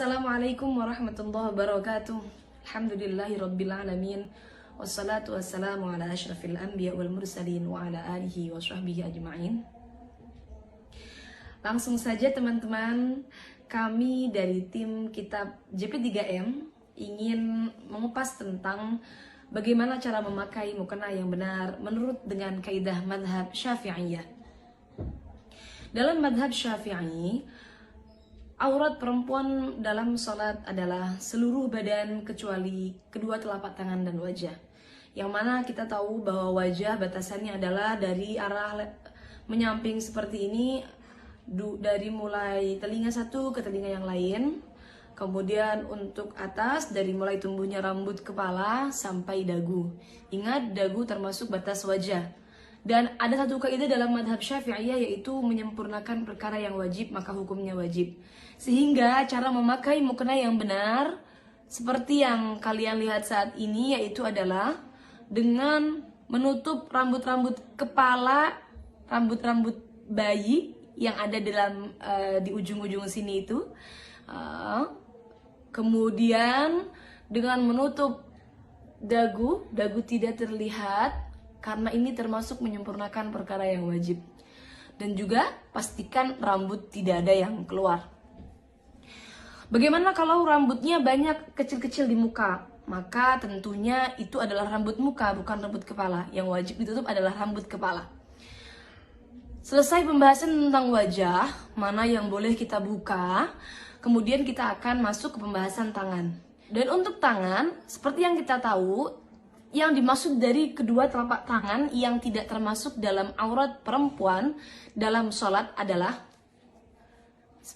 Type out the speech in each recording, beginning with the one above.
Assalamualaikum warahmatullahi wabarakatuh. Alhamdulillahirabbil alamin. Wassalatu wassalamu ala asyrafil anbiya wal mursalin wa ala alihi wa sahbihi ajma'in. Langsung saja teman-teman, kami dari tim kitab JP3M ingin mengupas tentang bagaimana cara memakai mukena yang benar menurut dengan kaidah madhab Syafi'iyah. Dalam madhab Syafi'i, aurat perempuan dalam sholat adalah seluruh badan kecuali kedua telapak tangan dan wajah. Yang mana kita tahu bahwa wajah batasannya adalah dari arah menyamping seperti ini, dari mulai telinga satu ke telinga yang lain. Kemudian untuk atas dari mulai tumbuhnya rambut kepala sampai dagu. Ingat, dagu termasuk batas wajah. Dan ada satu kaidah dalam madhab Syafi'iyah, yaitu menyempurnakan perkara yang wajib maka hukumnya wajib. Sehingga cara memakai mukena yang benar seperti yang kalian lihat saat ini, yaitu adalah dengan menutup rambut-rambut kepala, rambut-rambut bayi yang ada dalam di ujung-ujung sini itu. Kemudian dengan menutup dagu tidak terlihat, karena ini termasuk menyempurnakan perkara yang wajib. Dan juga pastikan rambut tidak ada yang keluar. Bagaimana kalau rambutnya banyak kecil-kecil di muka? Maka tentunya itu adalah rambut muka, bukan rambut kepala. Yang wajib ditutup adalah rambut kepala. Selesai pembahasan tentang wajah, mana yang boleh kita buka, kemudian kita akan masuk ke pembahasan tangan. Dan untuk tangan, seperti yang kita tahu, yang dimaksud dari kedua telapak tangan yang tidak termasuk dalam aurat perempuan dalam sholat adalah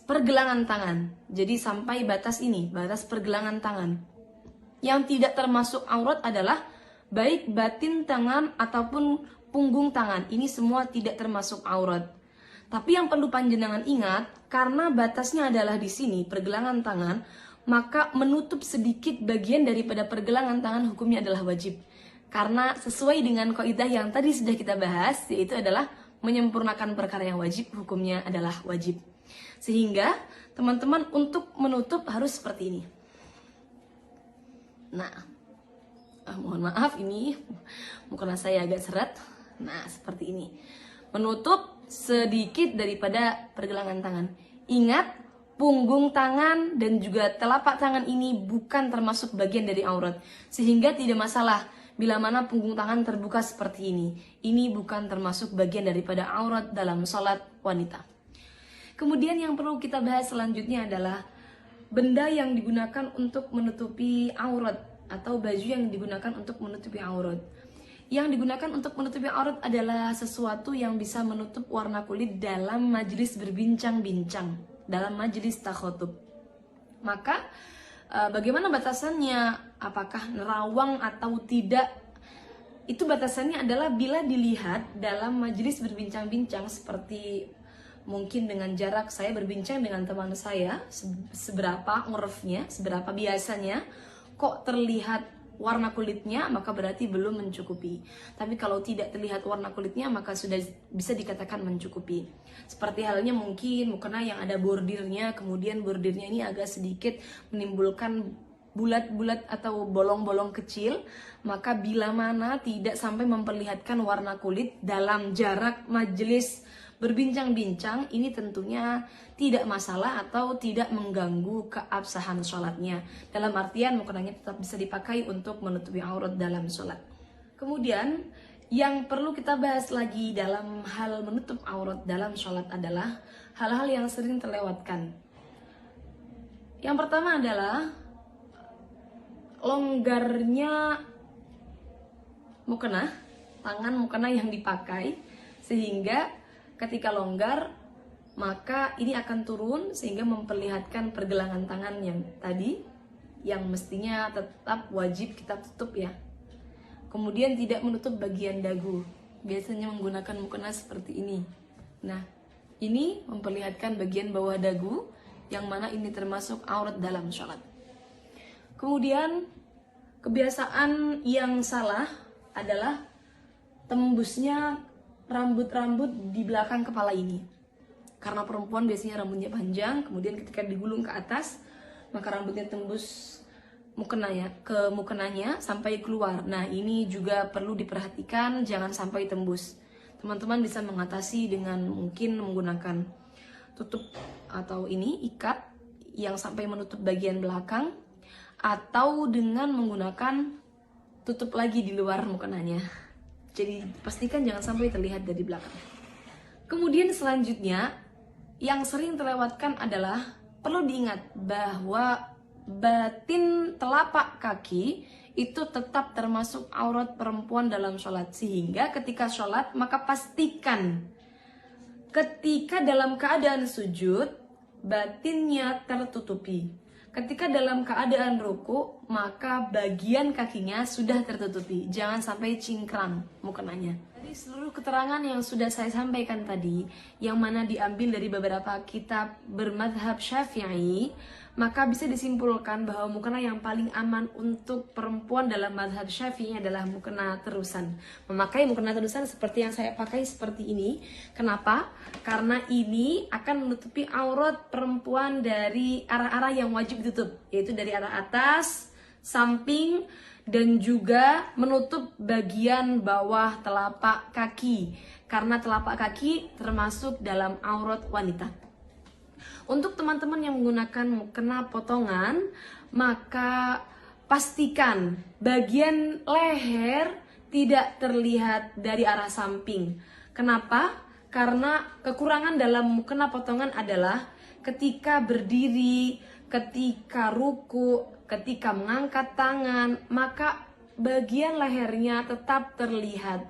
pergelangan tangan. Jadi sampai batas ini, batas pergelangan tangan. Yang tidak termasuk aurat adalah baik batin tangan ataupun punggung tangan. Ini semua tidak termasuk aurat. Tapi yang perlu panjenengan ingat, karena batasnya adalah di sini, pergelangan tangan, maka menutup sedikit bagian daripada pergelangan tangan hukumnya adalah wajib. Karena sesuai dengan kaidah yang tadi sudah kita bahas, yaitu adalah menyempurnakan perkara yang wajib, hukumnya adalah wajib. Sehingga teman-teman untuk menutup harus seperti ini. Nah, mohon maaf ini mukena saya agak seret. Nah, seperti ini. Menutup sedikit daripada pergelangan tangan. Ingat, punggung tangan dan juga telapak tangan ini bukan termasuk bagian dari aurat. Sehingga tidak masalah bila mana punggung tangan terbuka seperti ini. Ini bukan termasuk bagian daripada aurat dalam sholat wanita. Kemudian yang perlu kita bahas selanjutnya adalah benda yang digunakan untuk menutupi aurat atau baju yang digunakan untuk menutupi aurat. Yang digunakan untuk menutupi aurat adalah sesuatu yang bisa menutup warna kulit dalam majelis berbincang-bincang, dalam majelis takhotub. Maka bagaimana batasannya? Apakah nerawang atau tidak? Itu batasannya adalah bila dilihat dalam majelis berbincang-bincang, seperti mungkin dengan jarak saya berbincang dengan teman saya, seberapa urfnya, seberapa biasanya, kok terlihat warna kulitnya, maka berarti belum mencukupi. Tapi kalau tidak terlihat warna kulitnya, maka sudah bisa dikatakan mencukupi. Seperti halnya mungkin mukena yang ada bordirnya, kemudian bordirnya ini agak sedikit menimbulkan bulat-bulat atau bolong-bolong kecil, maka bila mana tidak sampai memperlihatkan warna kulit dalam jarak majelis berbincang-bincang, ini tentunya tidak masalah atau tidak mengganggu keabsahan sholatnya. Dalam artian mukenanya tetap bisa dipakai untuk menutupi aurat dalam sholat. Kemudian yang perlu kita bahas lagi dalam hal menutup aurat dalam sholat adalah hal-hal yang sering terlewatkan. Yang pertama adalah longgarnya mukena, tangan mukena yang dipakai, sehingga ketika longgar maka ini akan turun sehingga memperlihatkan pergelangan tangan yang tadi, yang mestinya tetap wajib kita tutup ya. Kemudian tidak menutup bagian dagu, biasanya menggunakan mukena seperti ini. Nah, ini memperlihatkan bagian bawah dagu, yang mana ini termasuk aurat dalam sholat. Kemudian kebiasaan yang salah adalah tembusnya rambut-rambut di belakang kepala ini. Karena perempuan biasanya rambutnya panjang, kemudian ketika digulung ke atas, maka rambutnya tembus mukenanya ke mukenanya sampai keluar. Nah, ini juga perlu diperhatikan, jangan sampai tembus. Teman-teman bisa mengatasi dengan mungkin menggunakan tutup atau ini ikat yang sampai menutup bagian belakang, atau dengan menggunakan tutup lagi di luar mukenanya. Jadi pastikan jangan sampai terlihat dari belakang. Kemudian selanjutnya yang sering terlewatkan adalah perlu diingat bahwa batin telapak kaki itu tetap termasuk aurat perempuan dalam sholat. Sehingga ketika sholat maka pastikan ketika dalam keadaan sujud batinnya tertutupi. Ketika dalam keadaan ruku maka bagian kakinya sudah tertutupi. Jangan sampai cingkrang mukenanya. Dari seluruh keterangan yang sudah saya sampaikan tadi, yang mana diambil dari beberapa kitab bermadhab Syafi'i, maka bisa disimpulkan bahwa mukena yang paling aman untuk perempuan dalam madhab Syafi'i adalah mukena terusan. Memakai mukena terusan seperti yang saya pakai seperti ini. Kenapa? Karena ini akan menutupi aurat perempuan dari arah-arah yang wajib ditutup, yaitu dari arah atas, samping, dan juga menutup bagian bawah telapak kaki. Karena telapak kaki termasuk dalam aurat wanita. Untuk teman-teman yang menggunakan mukena potongan, maka pastikan bagian leher tidak terlihat dari arah samping. Kenapa? Karena kekurangan dalam mukena potongan adalah ketika berdiri, ketika ruku, ketika mengangkat tangan, maka bagian lehernya tetap terlihat.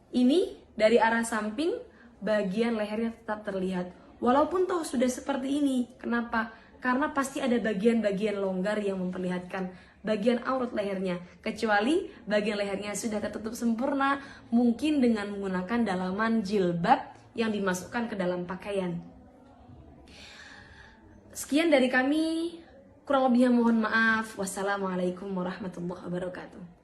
Ini dari arah samping, bagian lehernya tetap terlihat. Walaupun toh sudah seperti ini. Kenapa? Karena pasti ada bagian-bagian longgar yang memperlihatkan bagian aurat lehernya. Kecuali bagian lehernya sudah tertutup sempurna, mungkin dengan menggunakan dalaman jilbab yang dimasukkan ke dalam pakaian. Sekian dari kami. Kurang lebihnya mohon maaf. Wassalamualaikum warahmatullahi wabarakatuh.